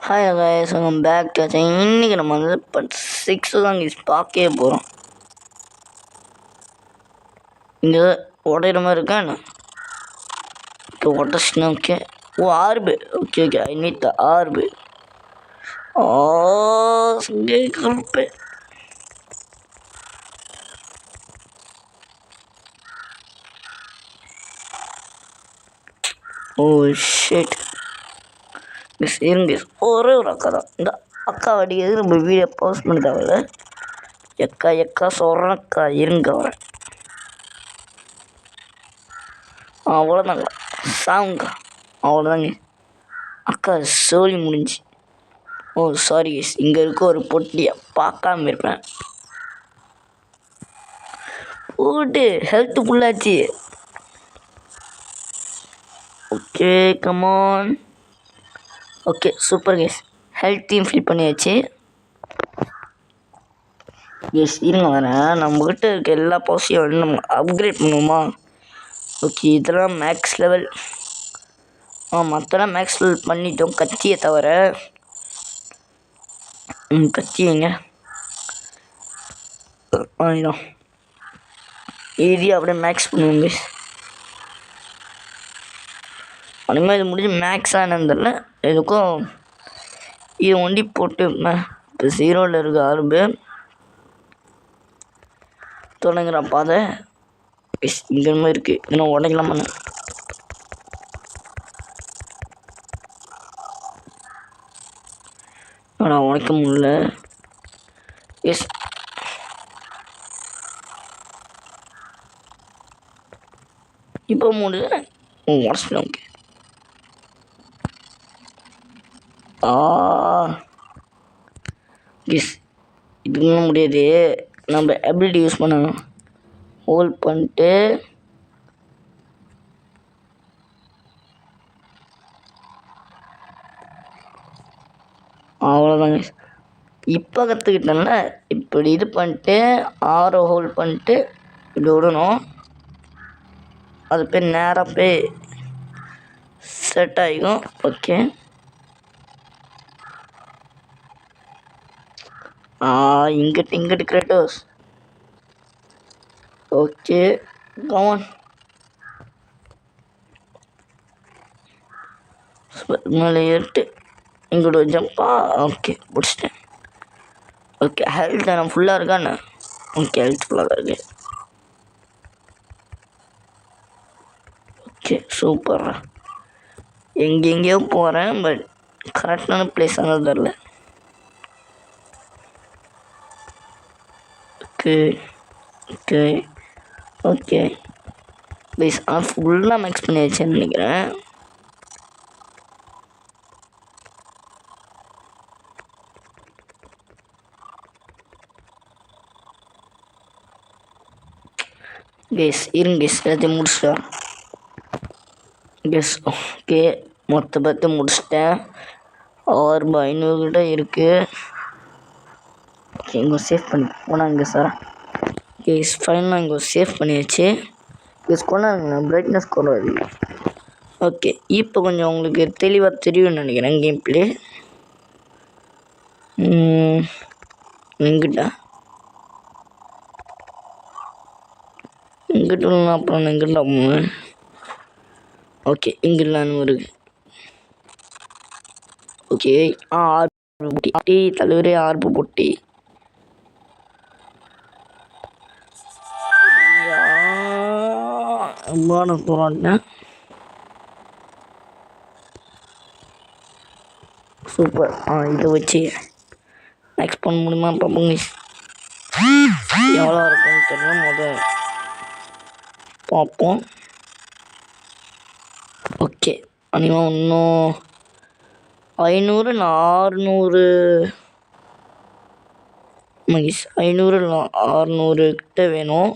Hi guys, welcome back to channel. இன்றைக்கி நம்ம வந்து பார்ட் 6 தான் பார்க்கவே போகிறோம். இங்கே உடையிற மாதிரி இருக்கா என்ன? ஓகே உடச்சுனா okay. Oh orb okay okay I need the orb. சங்கே கருப்பு. Oh shit. மிஸ் இருங்க, ஒரே ஒரு அக்கா தான். இந்த அக்கா அடிக்கிறது நம்ம வீடியோ போஸ்ட் பண்ணி தேவையில்ல. எக்கா சொல்கிறேன் அக்கா, இருங்க வரேன். அவ்வளோதாங்க, சாவுங்க, அவ்வளோதாங்க அக்கா, சோழி முடிஞ்சு. ஓ சாரி, இங்கே இருக்க ஒரு பொட்டியை பார்க்காம இருப்பேன். போட்டு ஹெல்த்து ஃபுல்லாச்சு. Okay come on. Okay super case, ஹெல்த்தையும் ஃபில் பண்ணியாச்சு. எஸ் இருங்க வரேன். நம்மக்கிட்ட இருக்க எல்லா பவர்ஸையும் நம்ம அப்கிரேட் பண்ணுவோமா? ஓகே இதெல்லாம் மேக்ஸ் லெவல். மற்றெல்லாம் மேக்ஸ் லெவல் பண்ணிட்டோம், கத்தியை தவிர. கத்தியங்க இதான் ஏதி அப்படியே மேக்ஸ் பண்ணுவோங்க. அதுமாதிரி இது முடிஞ்சு மேக்ஸாக என்னன்னு தெரில, எதுக்கும் இது ஒண்டி போட்டு இப்போ 0ல் இருக்க ஆரம்பு தொடங்குற பாதை. இங்கே மாதிரி இருக்குது, இன்னும் உடைக்கலாமா? ஆனால் உடைக்க முடியல. எஸ் இப்போ முடிஞ்சு உடச்சிடும். ஓகே எஸ் இது இன்னும் முடியாது. நம்ம எபிலிட்டி யூஸ் பண்ணணும். ஹோல்ட் பண்ணிட்டு அவ்வளோதாங்க. இப்போ கற்றுக்கிட்டேன்ல, இப்படி இது பண்ணிட்டு ஆரோ ஹோல்ட் பண்ணிட்டு இப்படி விடணும். அது பேர் நேராக போய் செட் ஆகிக்கும். ஓகே இங்கிட்டு கிரேட்டோஸ். Okay come on. மேலே ஏறிட்டு இங்கிட்ட ஜம்பா. ஓகே பிடிச்சிட்டேன். ஓகே ஹெல்த் நான் ஃபுல்லாக இருக்கான்னு. ஓகே ஹெல்த் ஃபுல்லாக தான் இருக்கு. ஓகே சூப்பரா. எங்கெங்கேயோ போகிறேன், பட் கரெக்டான பிளேஸ் ஆனால் தெரில. Okay okay okay please. ஃபுல்லாக மேக்ஸ் பண்ணி வச்சேன்னு நினைக்கிறேன். கேஸ் இருங்க கேஸ், எல்லாத்தையும் முடிச்சிட்டேன் கேஸ். ஓகே மொத்த முடிச்சிட்டேன். 600 கிட்ட இருக்குது. ஓகே இங்கே சேவ் பண்ணி போனாங்க சார். கேஸ் ஃபைனலாக இங்கே சேவ் பண்ணியாச்சு. கேஸ் கொண்டாங்க பிரைட்னஸ் குறைவாது. ஓகே இப்போ கொஞ்சம் உங்களுக்கு தெளிவாக தெரியும்னு நினைக்கிறேன் கேம் பிளே. எங்கிட்ட அப்புறம் எங்கிட்ட ஓகே இங்கிலான்னு வருது. ஓகே ஆர்பு பொட்டி தலைவரே, ஆர்பு பொட்டி. சூப்பர். இதை வச்சு மேக்ஸ் பண்ண முடியுமா பார்ப்போங்க. எவ்வளோ இருக்குன்னு தெரியல, பார்ப்போம். ஓகே அனிமா இன்னும் 500 600 மகிஷ் 500 600 கிட்ட வேணும்.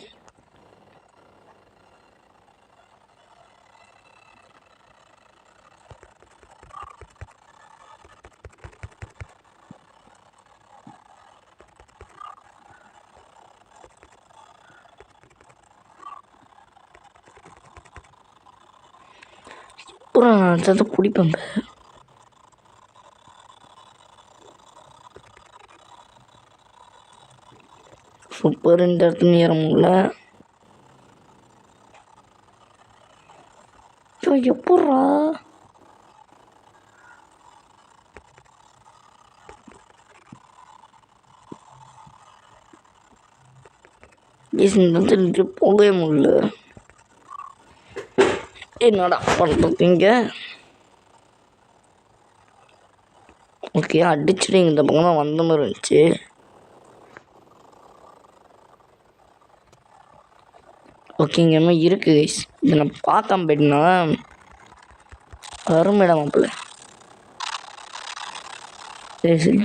அப்புறம் நான் அடுத்தது பிடிப்பேன். சூப்பர். இந்த இடத்துல ஏற முடியல. எப்பட்றா இந்த இடத்துல போகவே முடியல. என்னடா பண்ணுறது இங்கே? ஓகே, அடிச்சுட்டு இந்த பக்கம் தான் வந்த மாதிரி இருந்துச்சு. ஓகே, இங்கே என்ன இருக்கு? இதை நான் பார்க்காம போயிட்டேன்னா அருமையிடம் மாப்பிள்ள.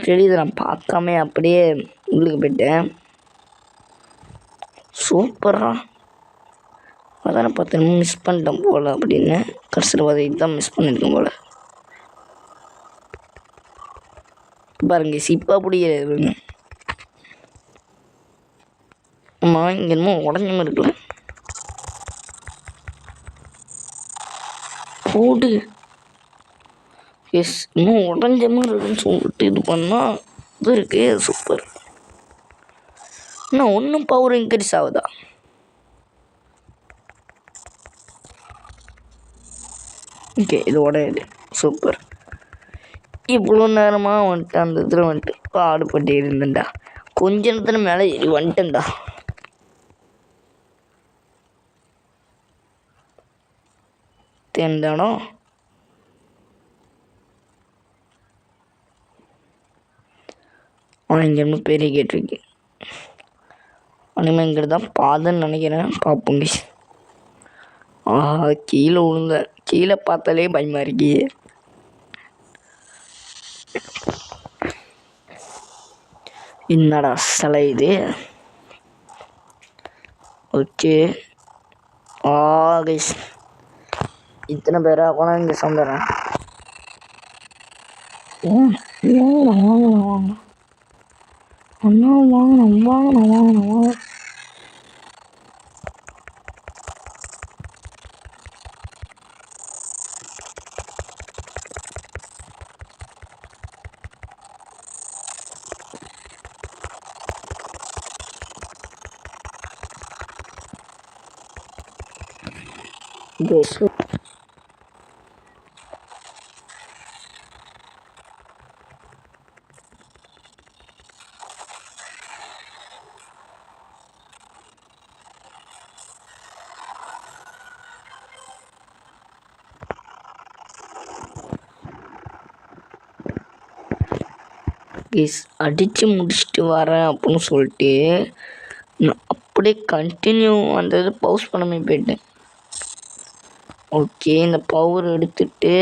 சரி இதை நான் பார்க்காம அப்படியே உள்ளுக்கு போயிட்டேன். சூப்பரா அதானே பார்த்தேன். மிஸ் பண்ணிட்டேன் போல் அப்படின்னு. கடைசியில் பார்த்து இதுதான் மிஸ் பண்ணியிருக்கேன் போல். பாருங்க சிப்பா பிடிக்கிறது. ஆமாம், இங்கே என்னமோ உடஞ்ச மாதிரி இருக்குல்ல. போடு. எஸ், இன்னும் உடஞ்ச மாதிரி இருக்குன்னு சொல்லிட்டு இது பண்ணால் இது இருக்கு. சூப்பர். இன்னும் ஒன்றும் பவர் இன்க்ரீஸ் ஆகுதா? ஓகே, இது உடையுது. சூப்பர். இவ்வளோ நேரமாக வந்துட்டு அந்த இதில் வந்துட்டு பாடுபட்டு இருந்தேன்டா. கொஞ்ச நேரத்தில் மேலே ஏறி வந்துட்டேன்டா. தேர்ந்தானோ ஆனால் இங்கே இன்னும் பெரிய கேட்டிருக்கு. அனிமே இங்கிட்ட தான் பாதுன்னு நினைக்கிறேன். பார்ப்போங்க. கீழே விழுந்த. கீழே பார்த்தாலே பயமாக இருக்கு. என்னடா சிலை இது? ஓகே, கைஸ் இத்தனை பேரா போனால் இங்கே சந்தரேன். வாங்கணும். அடித்து முடிச்சுட்டு வரேன் அப்படின்னு சொல்லிட்டு நான் அப்படியே கண்டினியூ அந்த இது பவுஸ் பண்ணாமே போயிட்டேன். ஓகே, இந்த பவர் எடுத்துட்டு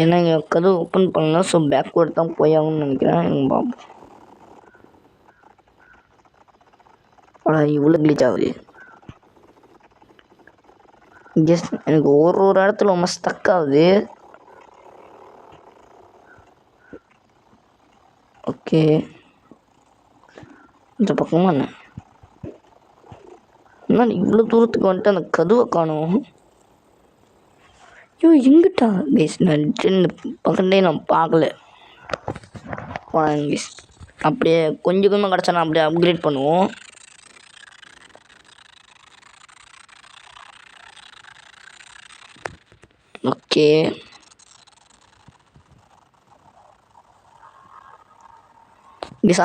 ஏன்னா இங்கே கதவு ஓப்பன் பண்ணலாம். ஸோ பேக்வேர்டு தான் போய் ஆகும்னு நினைக்கிறேன். எங்கள் பாப்போம். இவ்வளோ கிளிச் ஆகுது. ஜஸ்ட் எனக்கு ஒரு இடத்துல ரொம்ப ஸ்டக் ஆகுது. ஓகே, இந்த பக்கமாக என்ன இவ்வளோ தூரத்துக்கு வந்துட்டு அந்த கதவை காணும். எங்கிட்டா கேஸ்? நான் பக்கத்துலேயே நான் பார்க்கல. கேஸ் அப்படியே கொஞ்சம் கொஞ்சமாக கிடச்சா நான் அப்படியே அப்கிரேட் பண்ணுவோம். ஓகே,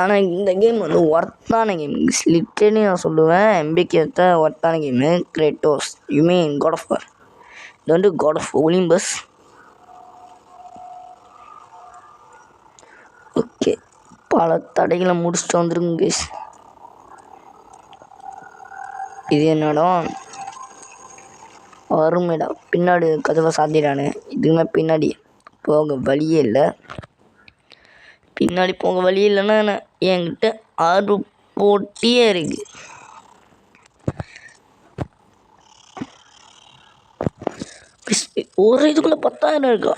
ஆனால் இந்த கேம் வந்து ஒர்த்தான கேம். லிட்டரலி நான் சொல்லுவேன், எம்பிக்கு ஏற்ற ஒர்த்தான game. Kratos you mean God of War. இது வந்து காட் ஆஃப் ஒலிம்பஸ். ஓகே, பல தடைகளை முடிச்சுட்டு வந்துருங்க கேஸ். இது என்னடா அருமைடா. பின்னாடி கதவை சாத்திடானு. இதுவுமே பின்னாடி போக வழியே இல்லை. பின்னாடி போக வழி இல்லைன்னா என்கிட்ட 6 போட்டியே இருக்கு. ஒரு இதுக்குள்ள 10,000 இருக்கா?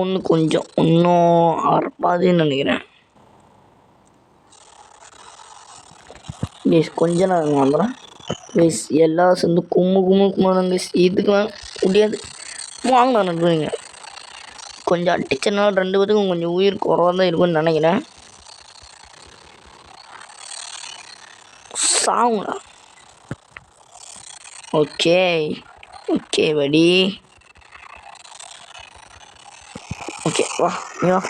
ஒன்று கொஞ்சம் இன்னும் அறப்பாதுன்னு நினைக்கிறேன். கொஞ்சம் நான் வாங்குறேன். எல்லாம் சேர்ந்து கும்முதாங்க. இதுக்கு முடியாது. வாங்கலாம் நடுவீங்க. கொஞ்சம் அடிச்சனால 2 பேத்துக்கும் கொஞ்சம் உயிர் குறவாக தான் இருக்கும்னு நினைக்கிறேன். சாவுங்களா? ஓகே ஓகே படி. ஓகே வா நீ வா.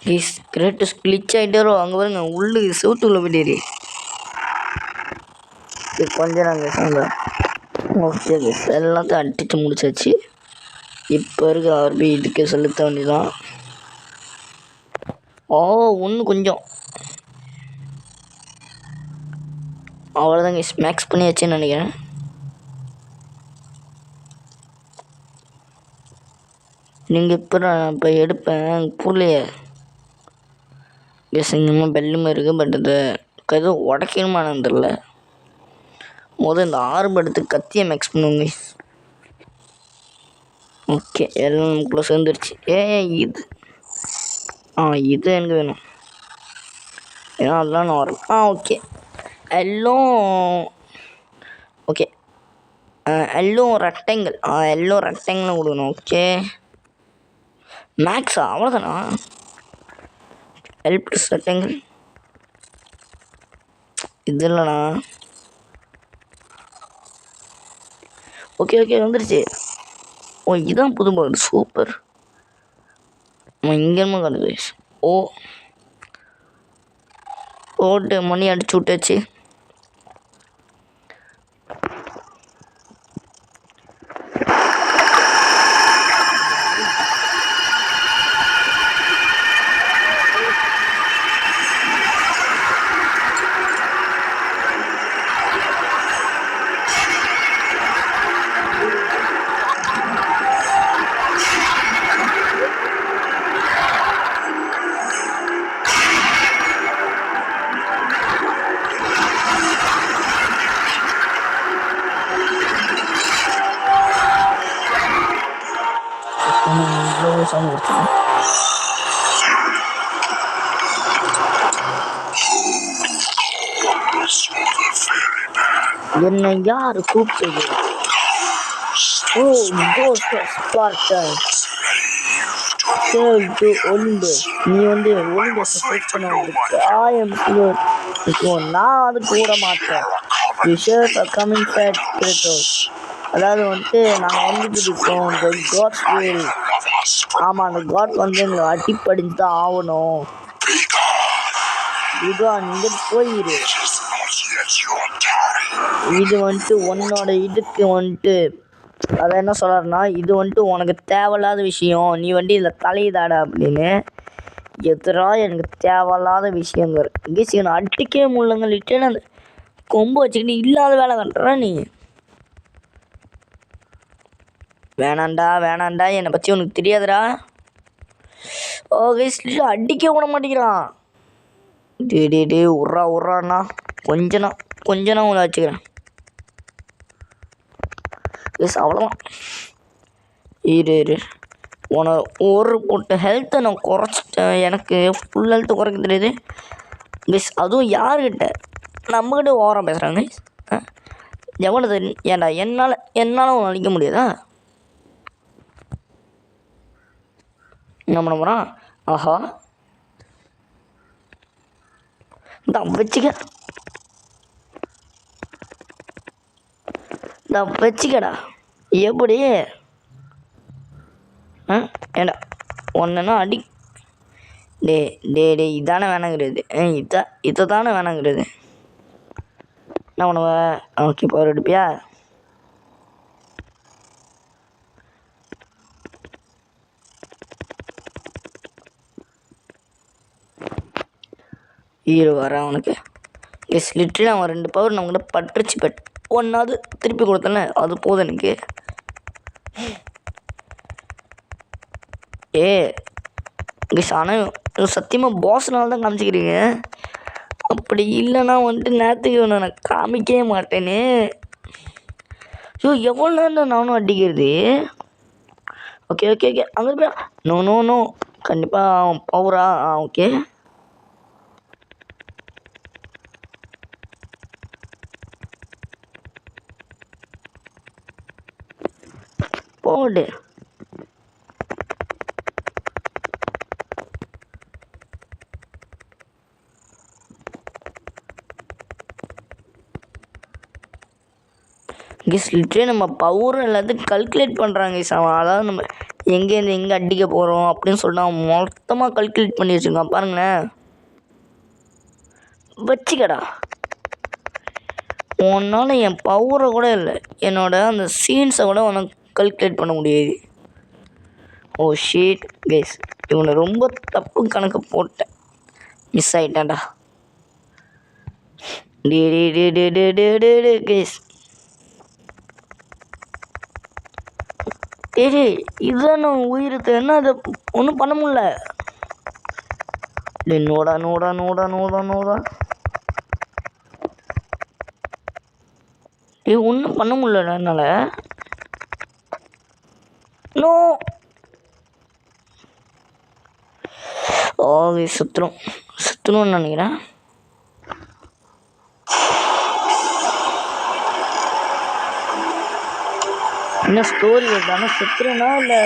ப்ளீஸ் கிரேட்டஸ் கிளிச் ஆகிட்டாரோ. அங்கே பாருங்க உள்ளு செவுத்துக்குள்ளே போயிட்டாரு. கொஞ்சம் நாங்கள் சொங்க. ஓகே எல்லாத்தையும் அடிச்சு முடிச்சாச்சு. இப்போ இருக்க ஆர்பி இதுக்கு செலுத்த வேண்டியதான். ஒன்று கொஞ்சம் அவ்வளோதாங்க. மேக்ஸ் பண்ணியாச்சுன்னு நினைக்கிறேன். நீங்கள் இப்போ நான் இப்போ எடுப்பேன் புரியலையே. எஸ் இன்னும் பெல்லுமே இருக்குது. பட் இது எதுவும் உடைக்கணுமானு தெரில. இந்த ஆர்பு எடுத்து கத்தியை மேக்ஸ் பண்ணுவோங்க. ஓகே எல்லாம் நமக்குள்ளே சேர்ந்துருச்சு. இது இது எனக்கு வேணும். ஏன்னா அதெல்லாம் நான் வரேன். ஓகே எல்லாம் okay. Yellow rectangle. Yellow rectangle கொடுக்கணும். ஓகே மேக்ஸா? அவ்வளோதானா? எல் ப்ளஸ் ரெக்டாங்கிள் இது இல்லைண்ணா. ஓகே ஓகே வந்துருச்சு. இதுதான் புது போர்டு. சூப்பர். இங்கேயுமா காணுது. ஓட்டு மணி அடிச்சு விட்டாச்சு. என்னை யார் கூப்பிட்டது? நீ வந்து ஒழுங்கு செட் பண்ண நான் அது கூட மாட்டேன். அதாவது வந்துட்டு நாங்கள் வந்துட்டு இருக்கோம். ஆமாம் அந்த காட் வந்து எங்களை அடிப்படிஞ்சு தான் ஆகணும். இதோ நீங்கள் போயிரு. இது வந்துட்டு உன்னோட இதுக்கு வந்துட்டு அதை என்ன சொல்கிறாருன்னா, இது வந்துட்டு உனக்கு தேவையில்லாத விஷயம், நீ வந்துட்டு இதில் தலையிடாட அப்படின்னு. எதிராக எனக்கு தேவையில்லாத விஷயங்கிற நான் அடிக்கவே முடியலங்க. லிட்டேன்னு அந்த கொம்பு வச்சுக்கிட்டு இல்லாத வேலை கட்டுறா நீ. வேணாண்டா வேணாண்டா, என்னை பற்றி உனக்கு தெரியாதுடா. அடிக்க விட மாட்டேங்கிறான். டே உர்றாண்ணா. கொஞ்சம் நான் உங்களை வச்சுக்கிறேன். அவ்வளோதான். இரு ஒரு போட்ட ஹெல்த்தை நான் குறைச்சிட்டேன். எனக்கு ஃபுல் ஹெல்த்தை குறைக்க தெரியுது. அதுவும் யாருக்கிட்ட? நம்மக்கிட்ட ஓரம் பேசுகிறாங்க. எவ்வளோ ஏன்டா என்னால் ஒன்று அழிக்க முடியாதா? என்ன பண்ண போகிறான்? ஆஹா வச்சுக்கடா. எப்படி ஏண்டா ஒன்றுனா அடி. டே இதானே வேணாங்கிறது. இதை தானே வேணாங்கிறது. என்ன பண்ணுவ? ஓகே பவர் எடுப்பியா? வர அவனுக்கு லிட்டரலி அவன் 2 பவர் நம்மகிட்ட பட்டுருச்சு. பட் ஒன்றாவது திருப்பி கொடுத்தல, அது போதும் எனக்கு. ஆனால் சத்தியமாக பாஸ்னால தான் காமிச்சிக்கிறீங்க. அப்படி இல்லைன்னா வந்துட்டு நேரத்துக்கு நான் காமிக்கவே மாட்டேன்னு. எவ்வளோ நேரம் நானும் அடிக்கிறது. ஓகே அங்கே போய் நோ கண்டிப்பாக பவரா? ஓகே ஓடு. கெஸ் லிட்டரே நம்ம பவர் எல்லாத்தையும் கல்குலேட் பண்ணுறாங்க கெஸ். அவன் அதாவது நம்ம எங்கேருந்து எங்கே அடிக்க போகிறோம் அப்படின்னு சொல்லிட்டு அவன் மொத்தமாக கல்குலேட் பண்ணி வச்சுருக்கான் பாருங்களேன். வச்சுக்கடா, உன்னால் என் பவரை கூட இல்லை, என்னோட அந்த சீன்ஸை கூட உனக்கு கல்குலேட் பண்ண முடியாது. ஓ ஷீட் கெஸ், இவனை ரொம்ப தப்பு கணக்கு போட்டேன், மிஸ் ஆகிட்டான்டா. டே கெஸ், இதுதான் உயிருக்கு என்ன, அதை ஒன்றும் பண்ண முடியல. நோடா நோடா நோடா நோடா நோடா, ஒன்றும் பண்ண முடியல என்னால். நோ ஓகே, சுற்றணும்னு நினைக்கிறேன். என்ன ஸ்டோரி வருதானா, சுற்றுனா இல்லை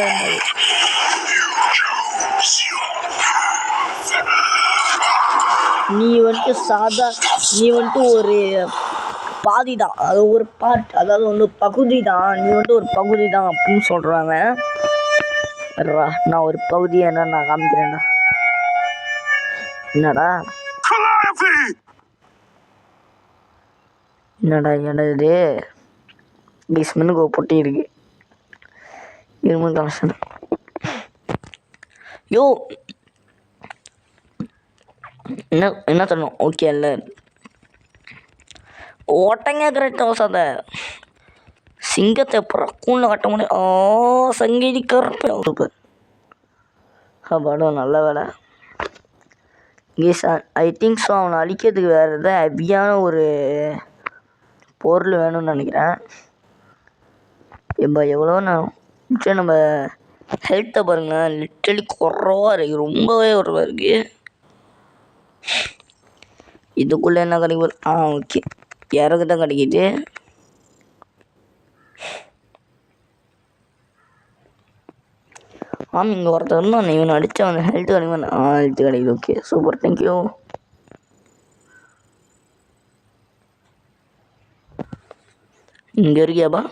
நீ வந்துட்டு ஒரு பாதி தான், அது ஒரு பார்ட், அதாவது வந்து பகுதி தான், நீ வந்துட்டு ஒரு பகுதி தான் அப்படின்னு சொல்கிறாங்க. நான் ஒரு பகுதி என்ன நான் காமிக்கிறேன்டா. என்னடா இது பேஸ்மெண்ட்டுக்கு பொட்டி இருக்கு, இரும்பு கலெக்ஷன். யோ என்ன தரணும்? ஓகே இல்லை ஓட்டங்க கரெக்ட் அவசாத சிங்கத்தை அப்புறம் கூண்டில் கட்ட முடியும். சங்கீதி கரெக்ட் படம் நல்ல வேலை. ஐ திங்க் ஸோ அவனை அழிக்கிறதுக்கு வேறு எதாவது ஹெவியான ஒரு பொருள் வேணும்னு நினைக்கிறேன். இப்போ எவ்வளோ நம்ம ஹெல்த்தை பாருங்களேன், லிட்டரலி குறவாக இருக்குது, ரொம்பவே குறவாக இருக்குது. இதுக்குள்ளே என்ன கிடைக்குது? ஓகே, இறகு தான் கிடைக்கிது. இங்கே ஒருத்தர் இருந்தான், இவனை அடித்தா அவன் ஹெல்த் கிடைக்கும். ஹெல்த் கிடைக்குது. Okay super, thank you. இங்கே இருக்கியாப்பா?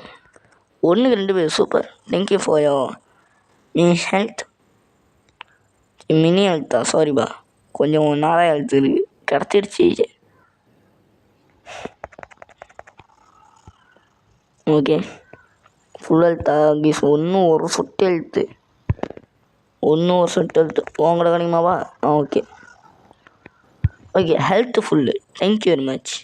1க்கு 2 பேர், super, thank you for your health. Mini ஹெல்த்தா? சாரிப்பா, கொஞ்சம் நாளாக ஹெல்த் இருக்குது, கிடச்சிடுச்சு. ஓகே ஃபுல் ஹெல்த்தா கீஸ்? ஒரு சொட்டு ஹெல்த்து, ஒரு சொட்டு ஹெல்த்து உங்களோட கிடைக்குமாவா? Okay health full, thank you very much.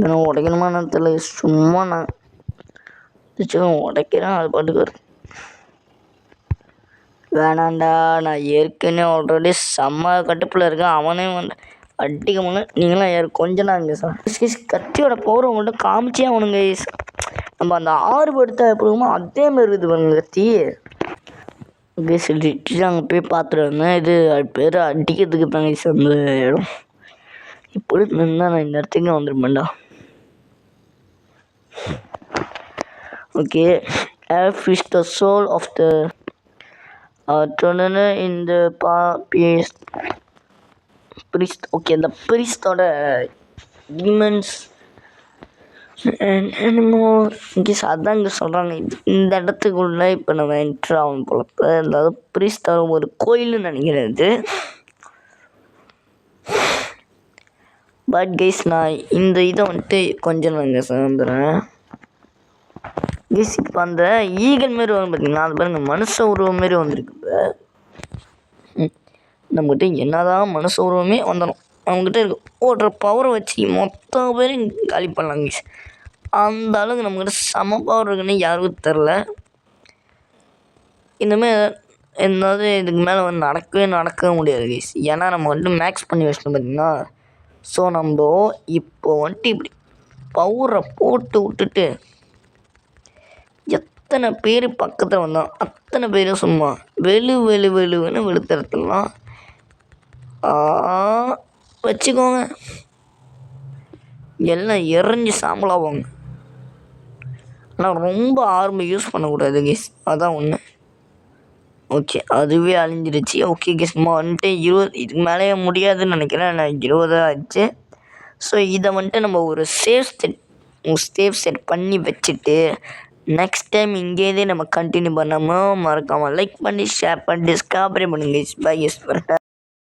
நான் உடைக்கணுமா தெரியல, சும்மா நான் உடைக்கிறேன், அது பாட்டுக்கு வரும். வேணாண்டா, நான் ஏற்கனவே ஆல்ரெடி செம்ம கட்டுப்பில் இருக்கேன். அவனே வந்து அடிக்க முடியல, நீங்களாம் ஏறு கொஞ்ச நாள் சார். கத்தியோட பவர் உங்கள்கிட்ட காமிச்சே அவனுங்க. நம்ம அந்த 6 படுத்தா எப்படிமோ அதே மாதிரி இருக்குது பாருங்க கத்தி. சொல்லிட்டு அங்கே போய் பார்த்துட்டு வந்தேன். இது பேர் அடிக்கிறதுக்கு தாங்க அந்த இடம். இப்படி இருந்தால் நான் இந்த இடத்துக்கு வந்துருப்பேன்டா. Okay, F is the soul of the in the priest. Okay, இந்த priestோட demons and anymore இங்கேஸ் அதான் இங்கே சொல்கிறாங்க. இந்த இடத்துக்குள்ள இப்போ நம்ம என்ட்ரு ஆகும் போல. அதாவது priestோட ஒரு கோயில்னு நினைக்கிறது. பட் கைஸ், நான் இந்த இதை வந்துட்டு கொஞ்சம் நாங்கள் சேர்ந்துறேன் கைஸ். இப்போ அந்த ஈகல் மாரி வரும் பார்த்தீங்கன்னா, அது பாருங்க மனுஷ உருவம் மாரி வந்திருக்கு. இப்போ நம்மகிட்ட என்னதான் மனுஷ உருவமே வந்துடும், அவங்ககிட்ட இருக்க ஓடுற பவரை வச்சு மொத்த பேரும் காலி பண்ணலாம் கைஸ். அந்த அளவுக்கு நம்மக்கிட்ட செம பவர் இருக்குன்னு யாருக்கும் தெரில. இந்தமாதிரி எதாவது இதுக்கு மேலே வந்து நடக்கவே முடியாது கைஸ். ஏன்னா நம்ம வந்துட்டு மேக்ஸ் பண்ணி வச்சிட்டோம் பார்த்தீங்கன்னா. ஸோ நம்ம இப்போ வந்துட்டு இப்படி பவரை போட்டு விட்டுட்டு எத்தனை பேர் பக்கத்தில் வந்தோம் அத்தனை பேரும் சும்மா வெளுன்னு வெளுத்துறதுலாம் வச்சுக்கோங்க. எல்லாம் எரிஞ்சு சாம்பலாவாங்க. ஆனால் ரொம்ப ஆர்மை யூஸ் பண்ணக்கூடாது கேஸ், அதான் ஒன்று. ஓகே, அதுவே அழிஞ்சிருச்சு. ஓகே கேஸ், வந்துட்டு 20 இதுக்கு மேலே முடியாதுன்னு நினைக்கிறேன். நான் 20 ஆச்சு. ஸோ இதை வந்துட்டு நம்ம ஒரு சேவ் செட் பண்ணி வச்சுட்டு நெக்ஸ்ட் டைம் இங்கேருந்தே நம்ம கண்டினியூ பண்ணாமல் மறக்காமல் லைக் பண்ணி ஷேர் பண்ணி சப்ஸ்கிரைப் பண்ணுங்க. Bye S.